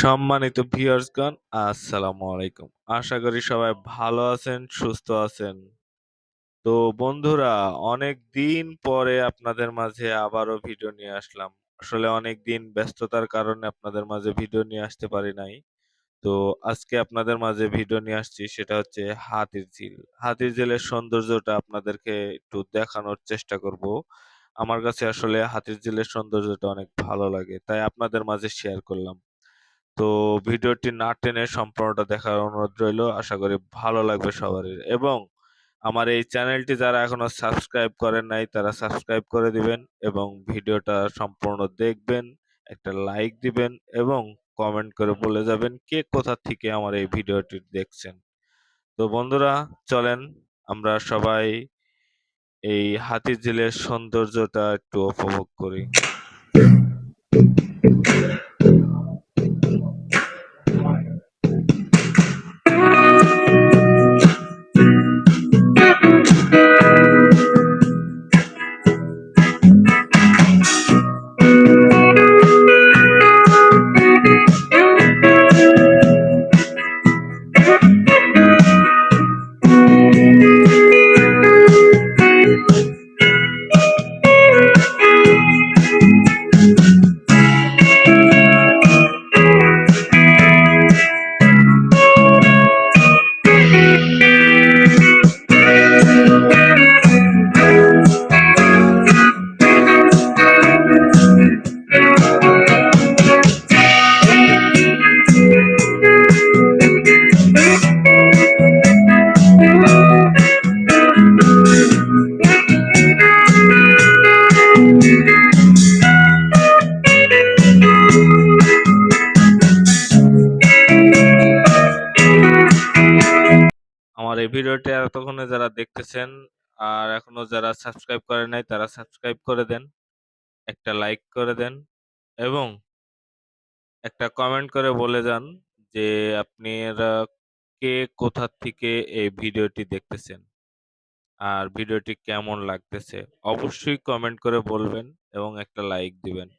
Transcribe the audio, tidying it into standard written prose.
সম্মানিত ভিউয়ার্সগণ, আসসালামু আলাইকুম। আশা করি সবাই ভালো আছেন, সুস্থ আছেন। তো বন্ধুরা, অনেকদিন পরে আপনাদের মাঝে আবারও ভিডিও নিয়ে আসলাম। আসলে অনেকদিন ব্যস্ততার কারণে আপনাদের মাঝে ভিডিও নিয়ে আসতে পারি নাই। তো আজকে আপনাদের মাঝে ভিডিও নিয়ে আসছি, সেটা হচ্ছে হাতির ঝিল। হাতির ঝিলের সৌন্দর্যটা আপনাদেরকে একটু দেখানোর চেষ্টা করব। আমার কাছে আসলে হাতির ঝিলের সৌন্দর্যটা অনেক ভালো লাগে, তাই আপনাদের মাঝে শেয়ার করলাম। তো ভিডিওটি না টেনে সম্পূর্ণটা দেখার অনুরোধ রইলো। আশা করি ভালো লাগবে সবারই। এবং আমার এই চ্যানেলটি যারা এখনো সাবস্ক্রাইব করেন নাই তারা সাবস্ক্রাইব করে দিবেন এবং ভিডিওটা সম্পূর্ণ দেখবেন, একটা লাইক দিবেন এবং কমেন্ট করে বলে যাবেন কে কোথা থেকে আমার এই ভিডিওটি দেখছেন। তো বন্ধুরা, চলেন আমরা সবাই এই হাতিরঝিলের সৌন্দর্যটা একটু উপভোগ করি। আমার এই ভিডিওটি এতক্ষণে যারা দেখতেছেন আর এখনো যারা সাবস্ক্রাইব করেন নাই তারা সাবস্ক্রাইব করে দেন, একটা লাইক করে দেন এবং একটা কমেন্ট করে বলে যান যে আপনারা কে কোথা থেকে এই ভিডিওটি দেখতেছেন আর ভিডিওটি কেমন লাগতেছে। অবশ্যই কমেন্ট করে বলবেন এবং একটা লাইক দিবেন।